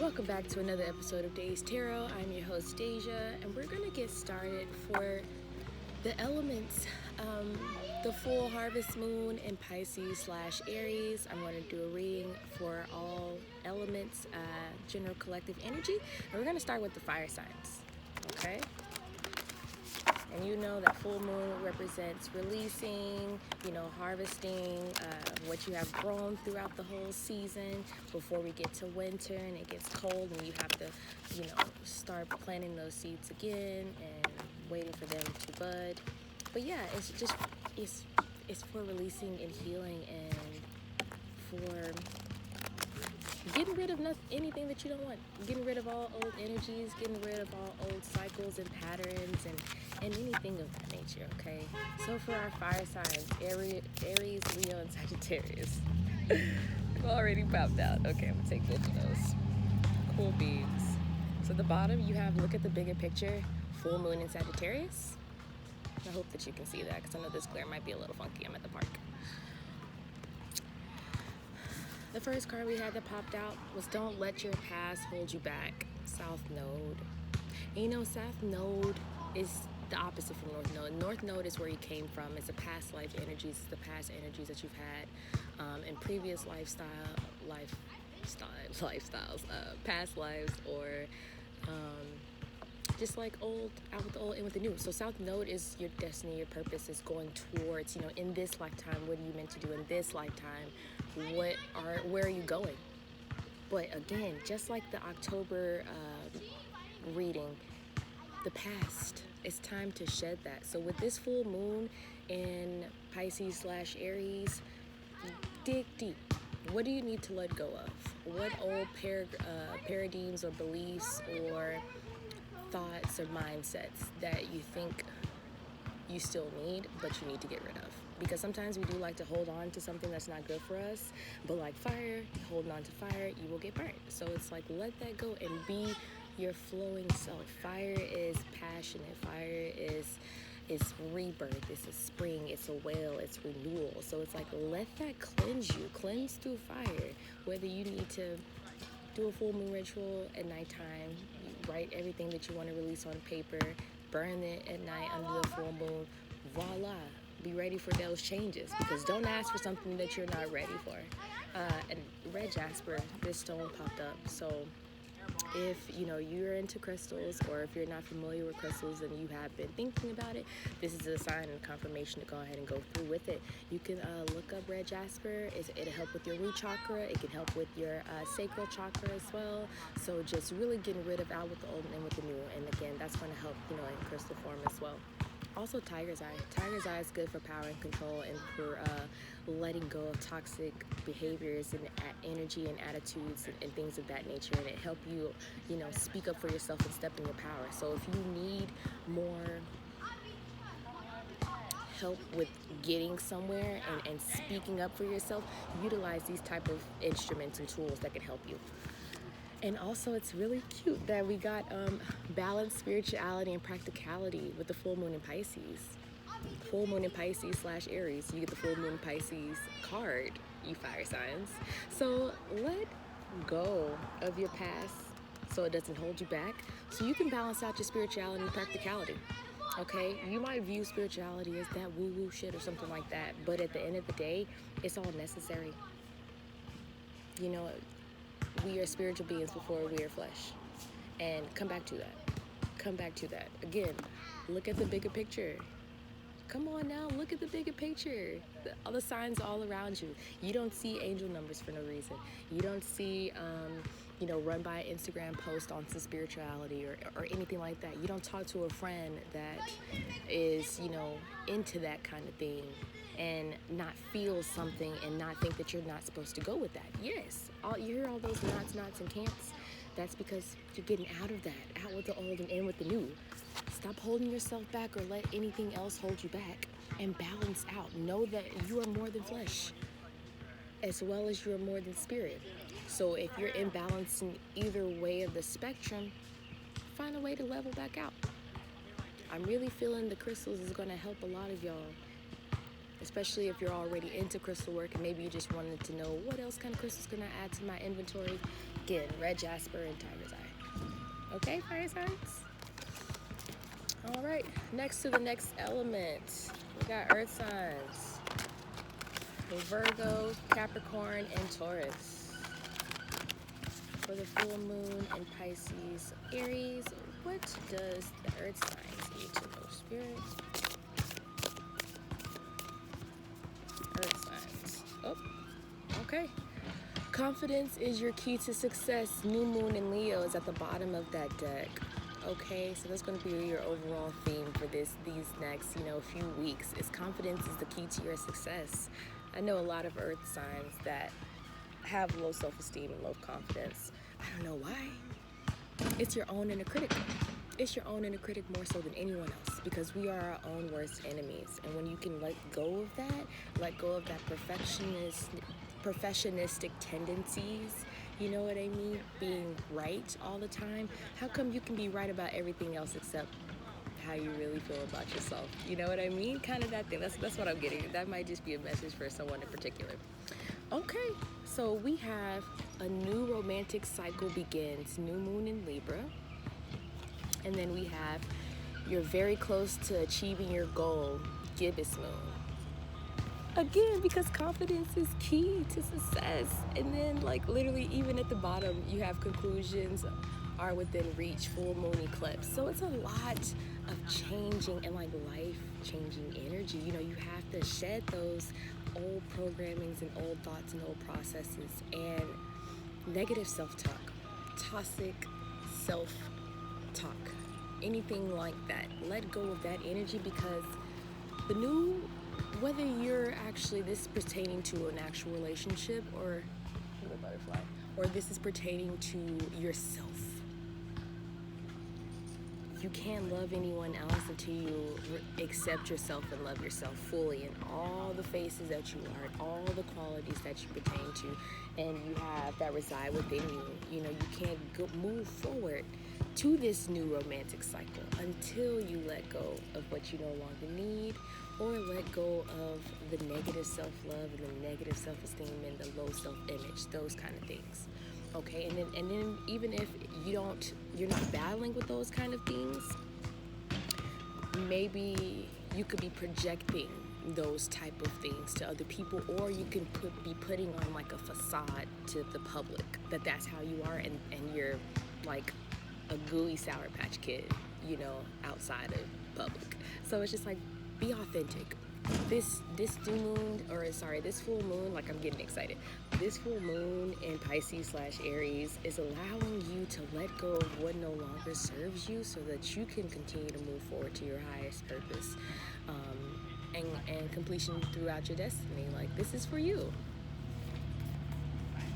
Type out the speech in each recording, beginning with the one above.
Welcome back to another episode of Days Tarot. I'm your host Deja, and we're gonna get started for the elements. The full harvest moon in Pisces/Aries. I'm going to do a reading for all elements, general collective energy, and we're going to start with the fire signs. Okay. And you know that full moon represents releasing, harvesting what you have grown throughout the whole season before we get to winter and it gets cold and you have to, start planting those seeds again and waiting for them to bud. But yeah, it's for releasing and healing and for getting rid of anything that you don't want, getting rid of all old energies, getting rid of all old cycles and patterns and anything of that nature, okay? So for our fire signs, Aries, Leo, and Sagittarius. I've already popped out. Okay, I'm gonna take both of those. Cool beans. So at the bottom you have, look at the bigger picture, full moon in Sagittarius. I hope that you can see that because I know this glare might be a little funky. I'm at the park. The first card we had that popped out was Don't Let Your Past Hold You Back, South Node. And South Node is the opposite from North Node. North Node is where you came from. It's the past life energies. It's the past energies that you've had in previous lifestyles, past lives, or just like out with the old, in with the new. So South Node is your destiny, your purpose is going towards, in this lifetime, what are you meant to do in this lifetime? Where are you going? But again, just like the October reading, the past, it's time to shed that. So with this full moon in Pisces/Aries, dig deep. What do you need to let go of? What old paradigms or beliefs or thoughts or mindsets that you think you still need, but you need to get rid of? Because sometimes we do like to hold on to something that's not good for us, but like fire, holding on to fire, you will get burnt. So it's like, let that go and be your flowing self. Fire is passionate. Fire is rebirth. It's a spring. It's a whale. It's renewal. So it's like, let that cleanse you. Cleanse through fire. Whether you need to do a full moon ritual at nighttime, you write everything that you want to release on paper, burn it at night under the full moon. Voila. Be ready for those changes, because don't ask for something that you're not ready for. And red jasper, this stone popped up. So if you're into crystals, or if you're not familiar with crystals and you have been thinking about it, this is a sign and confirmation to go ahead and go through with it. You can look up red jasper. It'll help with your root chakra. It can help with your sacral chakra as well. So just really getting rid of out with the old and in with the new. And again, that's going to help in crystal form as well. Also, tiger's eye. Tiger's eye is good for power and control and for letting go of toxic behaviors and energy and attitudes and things of that nature. And it help you, speak up for yourself and step in your power. So if you need more help with getting somewhere and speaking up for yourself, utilize these type of instruments and tools that can help you. And also, it's really cute that we got balanced spirituality and practicality with the full moon in Pisces. Full moon in Pisces/Aries. You get the full moon in Pisces card, you fire signs. So let go of your past so it doesn't hold you back, so you can balance out your spirituality and practicality. Okay? You might view spirituality as that woo-woo shit or something like that, but at the end of the day, it's all necessary. We are spiritual beings before we are flesh. And come back to that. Again, look at the bigger picture. Come on now, look at the bigger picture. All the signs all around you. You don't see angel numbers for no reason. You don't see, run by Instagram post on some spirituality or anything like that. You don't talk to a friend that is, into that kind of thing and not feel something and not think that you're not supposed to go with that. Yes, you hear all those knots and can'ts. That's because you're getting out of that, out with the old and in with the new. Stop holding yourself back or let anything else hold you back, and balance out. Know that you are more than flesh, as well as you are more than spirit. So if you're imbalancing either way of the spectrum, find a way to level back out. I'm really feeling the crystals is going to help a lot of y'all, especially if you're already into crystal work and maybe you just wanted to know what else kind of crystals can I add to my inventory. Again, red jasper and tiger's eye. Okay, fire signs? All right, next to the next element, we got earth signs. Virgo, Capricorn, and Taurus. For the full moon in Pisces, Aries, what does the earth signs need to know, Spirit? Earth signs. Oh, okay. Confidence is your key to success. New moon in Leo is at the bottom of that deck. Okay, so that's going to be your overall theme for these next, few weeks. Is confidence is the key to your success. I know a lot of earth signs that have low self-esteem and low confidence. I don't know why. It's your own inner critic. It's your own inner critic more so than anyone else, because we are our own worst enemies. And when you can let go of that perfectionistic tendencies, you know what I mean? Being right all the time. How come you can be right about everything else except how you really feel about yourself? You know what I mean? Kind of that thing. That's what I'm getting. That might just be a message for someone in particular. Okay, so we have a new romantic cycle begins, new moon in Libra. And then we have you're very close to achieving your goal, gibbous moon. Again, because confidence is key to success. And then literally even at the bottom, you have conclusions are within reach, full moon eclipse. So it's a lot of changing and life-changing energy. You have to shed those old programmings and old thoughts and old processes and negative self-talk, toxic self-talk, anything like that. Let go of that energy, because the new, whether you're actually, this is pertaining to an actual relationship or the butterfly, or this is pertaining to yourself. You can't love anyone else until you accept yourself and love yourself fully in all the faces that you are, and all the qualities that you pertain to, and you have that reside within you. You can't move forward to this new romantic cycle until you let go of what you no longer need, or let go of the negative self-love and the negative self-esteem and the low self-image, those kind of things. Okay, and then even if you're not battling with those kind of things, maybe you could be projecting those type of things to other people, or you can be putting on a facade to the public that's how you are, and you're like a gooey Sour Patch Kid, outside of public. So it's just be authentic. This full moon, I'm getting excited. This full moon in Pisces/Aries is allowing you to let go of what no longer serves you, so that you can continue to move forward to your highest purpose, and completion throughout your destiny. This is for you.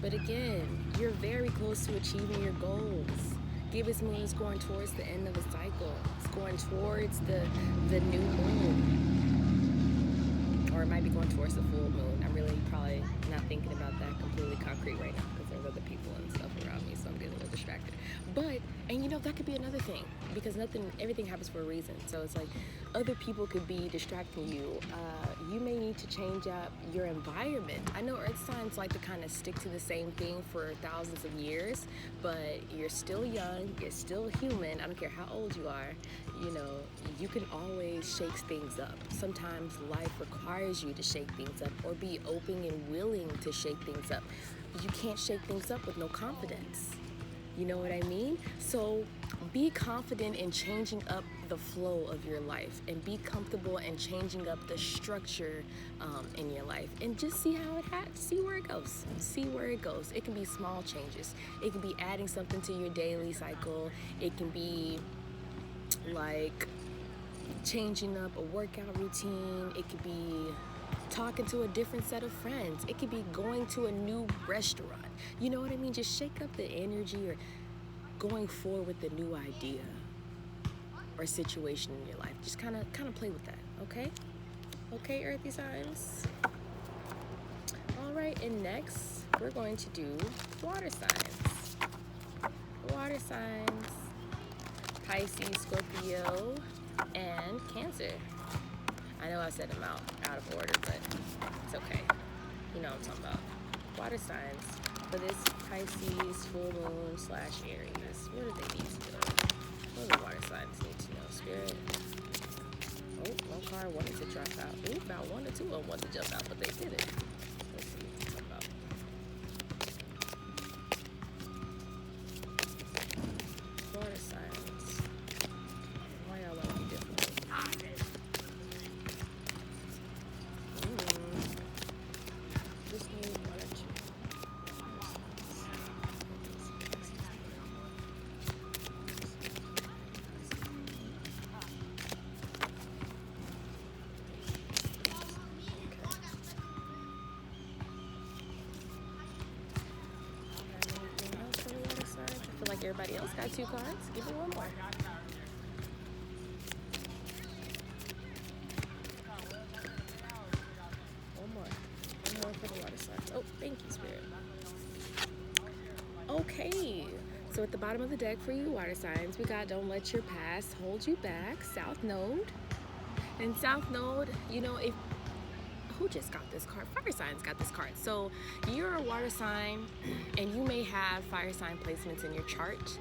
But again, you're very close to achieving your goals. Gibbous moon is going towards the end of a cycle. It's going towards the new moon. Or it might be going towards the full moon. I'm really probably not thinking about that completely concrete right now, because there's other people and stuff around me, so I'm getting a little distracted. But, and that could be another thing, because everything happens for a reason. So it's other people could be distracting you. You may need to change up your environment. I know earth signs like to kind of stick to the same thing for thousands of years, but you're still young, you're still human. I don't care how old you are. You can always shake things up. Sometimes life requires you to shake things up, or be open and willing to shake things up. You can't shake things up with no confidence. You know what I mean? So be confident in changing up the flow of your life, and be comfortable in changing up the structure in your life, and just see where it goes. See where it goes. It can be small changes. It can be adding something to your daily cycle. It can be changing up a workout routine. It could be talking to a different set of friends. It could be going to a new restaurant. You know what I mean? Just shake up the energy, or going forward with a new idea or situation in your life. Just kind of play with that, okay? Okay, earthy signs. All right, and next we're going to do water signs. Water signs: Pisces, Scorpio, and Cancer. I know I said them out of order, but it's okay. You know what I'm talking about. Water signs. for this Pisces full moon slash Aries? What do they need to know? What do the water signs need to know? Spirit. Oh, one card wanted to drop out. Ooh, about 1 or 2 of them wanted to jump out, but they didn't. Let's see what it's about. Water signs. Why y'all want to be difficult? Just need 1 or 2. Like everybody else got 2 cards. Give me 1 more. One more for the water signs. Oh, thank you, Spirit. Okay, so at the bottom of the deck for you water signs, we got don't let your past hold you back, South Node. And South Node, you know, if who just got this card? Fire signs got this card. So you're a water sign and you may have fire sign placements in your chart.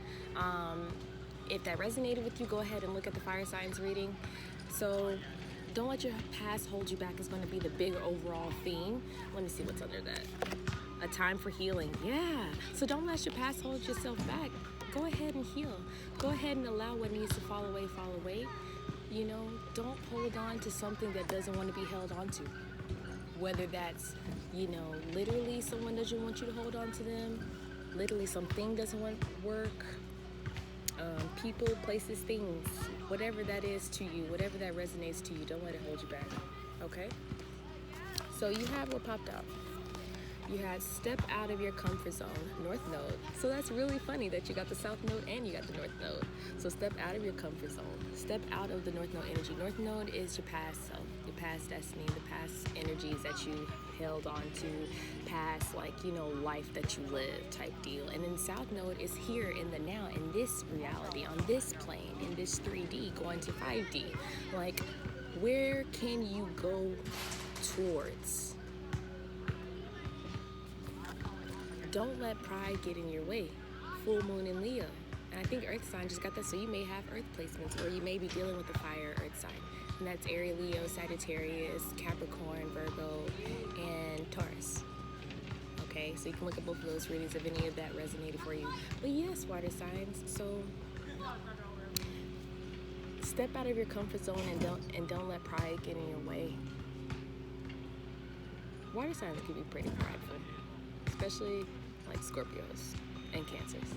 If that resonated with you, go ahead and look at the fire signs reading. So don't let your past hold you back is going to be the bigger overall theme. Let me see what's under that. A time for healing. Yeah. So don't let your past hold yourself back. Go ahead and heal. Go ahead and allow what needs to fall away, fall away. You know, don't hold on to something that doesn't want to be held on to. Whether that's, you know, literally someone doesn't want you to hold on to them, literally something doesn't want to work, people, places, things, whatever that is to you, whatever that resonates to you, don't let it hold you back, okay? So you have what popped out. You had step out of your comfort zone, North Node. So that's really funny that you got the South Node and you got the North Node. So step out of your comfort zone. Step out of the North Node energy. North Node is your past self, your past destiny, the past energies that you held on to, past, like, you know, life that you lived type deal. And then South Node is here in the now, in this reality, on this plane, in this 3D, going to 5D. Like, where can you go towards? Don't let pride get in your way. Full moon in Leo. And I think Earth sign just got that, so you may have Earth placements, or you may be dealing with a fire Earth sign. And that's Aries, Leo, Sagittarius, Capricorn, Virgo, and Taurus. Okay, so you can look at both of those readings if any of that resonated for you. But yes, water signs, so step out of your comfort zone and don't let pride get in your way. Water signs can be pretty prideful, especially like Scorpios and Cancers.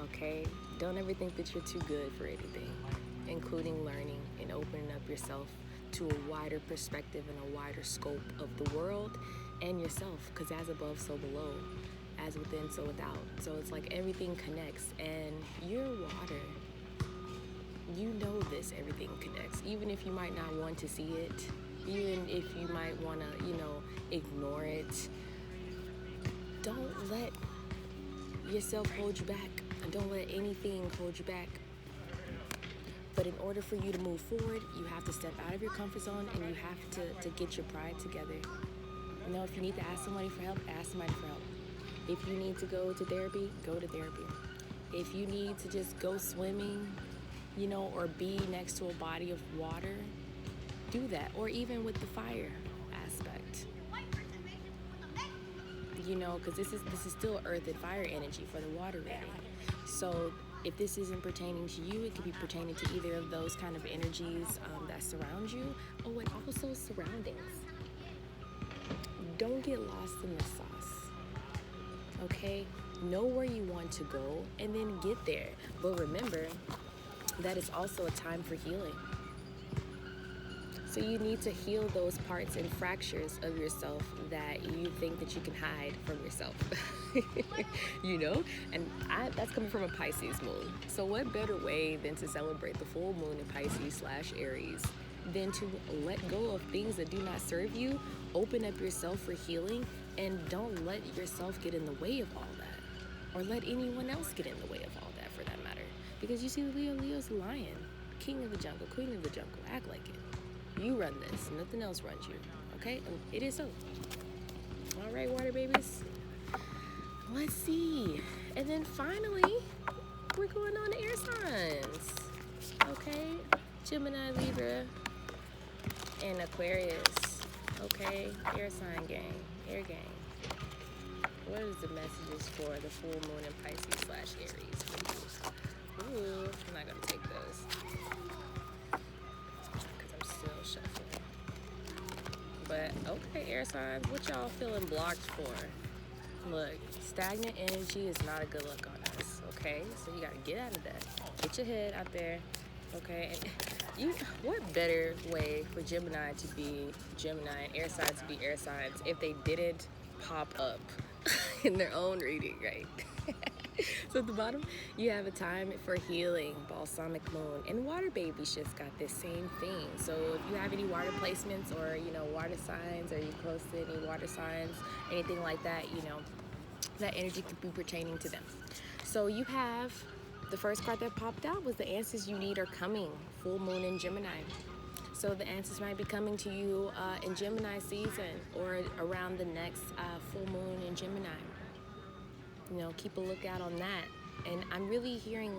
Okay, don't ever think that you're too good for anything, including learning and opening up yourself to a wider perspective and a wider scope of the world and yourself, because as above, so below, as within, so without. So it's like everything connects, and you're water. You know this, everything connects, even if you might not want to see it, even if you might want to, you know, ignore it. Don't let yourself hold you back, and don't let anything hold you back. But in order for you to move forward, you have to step out of your comfort zone, and you have to get your pride together. You know, if you need to ask somebody for help, ask somebody for help. If you need to go to therapy, go to therapy. If you need to just go swimming, you know, or be next to a body of water, do that. Or even with the fire aspect. You know, because this is still earth and fire energy for the water reading. So if this isn't pertaining to you, it could be pertaining to either of those kind of energies that surround you. Oh, and also surroundings. Don't get lost in the sauce. Okay? Know where you want to go and then get there. But remember that it's also a time for healing. So you need to heal those parts and fractures of yourself that you think that you can hide from yourself. You know? And that's coming from a Pisces moon. So what better way than to celebrate the full moon in Pisces / Aries than to let go of things that do not serve you, open up yourself for healing, and don't let yourself get in the way of all that. Or let anyone else get in the way of all that, for that matter. Because you see, Leo's a lion. King of the jungle, queen of the jungle. Act like it. You run this. Nothing else runs you. Okay? And it is so. All right, water babies. Let's see. And then finally, we're going on to air signs. Okay? Gemini, Libra, and Aquarius. Okay? Air sign gang. Air gang. What is the messages for the full moon in Pisces / Aries for you? Ooh, I'm not going to take those because I'm still shuffling. But, okay, air signs, what y'all feeling blocked for? Look, stagnant energy is not a good look on us, okay? So you got to get out of that. Get your head out there, okay? And what better way for Gemini to be Gemini and air signs to be air signs if they didn't pop up in their own reading, right? So at the bottom, you have a time for healing, balsamic moon, and water babies just got this same thing. So if you have any water placements or, water signs, or you're close to any water signs, anything like that, that energy could be pertaining to them. So you have, the first card that popped out was the answers you need are coming, full moon in Gemini. So the answers might be coming to you in Gemini season or around the next full moon in Gemini. Keep a lookout on that. And I'm really hearing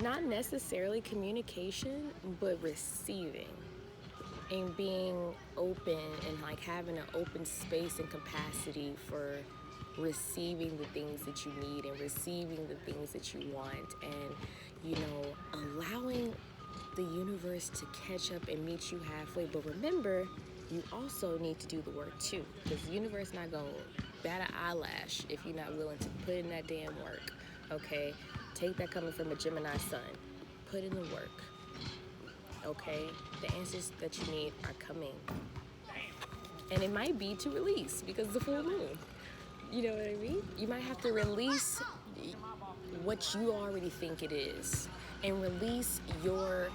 not necessarily communication, but receiving and being open and having an open space and capacity for receiving the things that you need and receiving the things that you want, and allowing the universe to catch up and meet you halfway. But remember, you also need to do the work too, because the universe not gonna bat an eyelash if you're not willing to put in that damn work. Okay, take that coming from a Gemini sun. Put in the work. Okay, the answers that you need are coming, and it might be to release because it's the full moon. You know what I mean? You might have to release what you already think it is and release your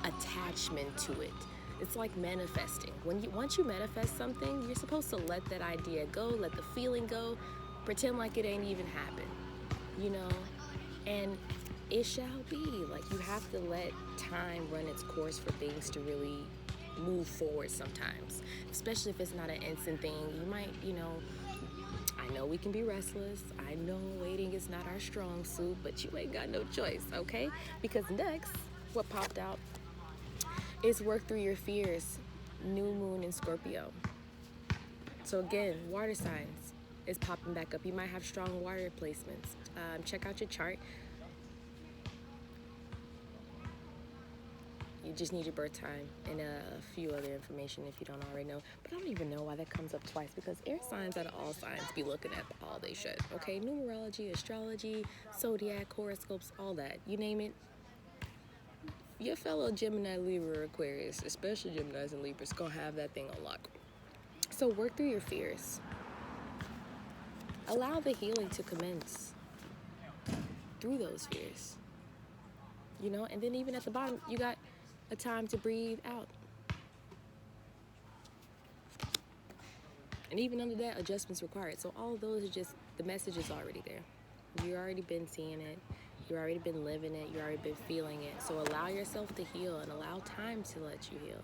attachment to it. It's like manifesting. Once you manifest something, you're supposed to let that idea go, let the feeling go, pretend like it ain't even happened, and it shall be. You have to let time run its course for things to really move forward sometimes, especially if it's not an instant thing. You might, I know we can be restless. I know waiting is not our strong suit, but you ain't got no choice, okay? Because next, what popped out is work through your fears. New moon in Scorpio. So again, water signs is popping back up. You might have strong water placements. Check out your chart. You just need your birth time and a few other information if you don't already know. But I don't even know why that comes up twice, because air signs out of all signs be looking at all they should. Okay, numerology, astrology, zodiac, horoscopes, all that. You name it. Your fellow Gemini, Libra, Aquarius, especially Geminis and Libras, gonna have that thing on lock. So work through your fears. Allow the healing to commence through those fears. And then even at the bottom, you got a time to breathe out. And even under that, adjustments required. So all of those are just, the message is already there. You've already been seeing it. You've already been living it. You've already been feeling it. So allow yourself to heal and allow time to let you heal.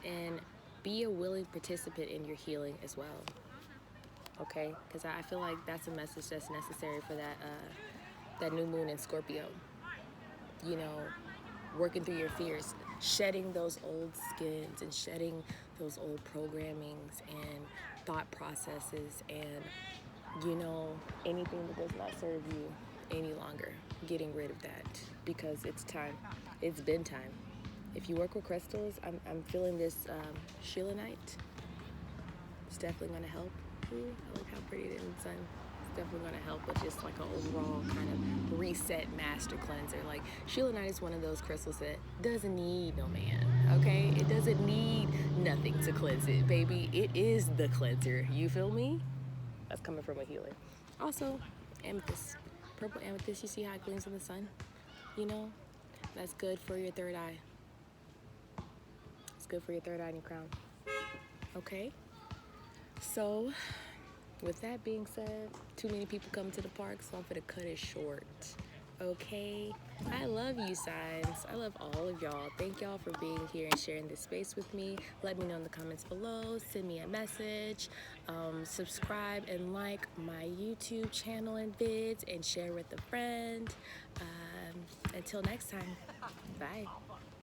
And be a willing participant in your healing as well. Okay? Because I feel like that's a message that's necessary for that new moon in Scorpio. Working through your fears, shedding those old skins and shedding those old programmings and thought processes and, anything that does not serve you any longer. Getting rid of that, because it's time. It's been time. If you work with crystals, I'm feeling this shielanite. It's definitely going to help. Ooh, I like how pretty it is in the sun. Definitely going to help with just an overall kind of reset master cleanser. Shielanite is one of those crystals that doesn't need no man, okay? It doesn't need nothing to cleanse it, baby. It is the cleanser. You feel me? That's coming from a healer. Also, amethyst. Purple amethyst, you see how it gleams in the sun? That's good for your third eye. It's good for your third eye and your crown. Okay? So, with that being said, too many people come to the park, so I'm gonna cut it short. Okay, I love you, signs. I love all of y'all. Thank y'all for being here and sharing this space with me. Let me know in the comments below. Send me a message. Subscribe and like my YouTube channel and vids, and share with a friend. Until next time, bye.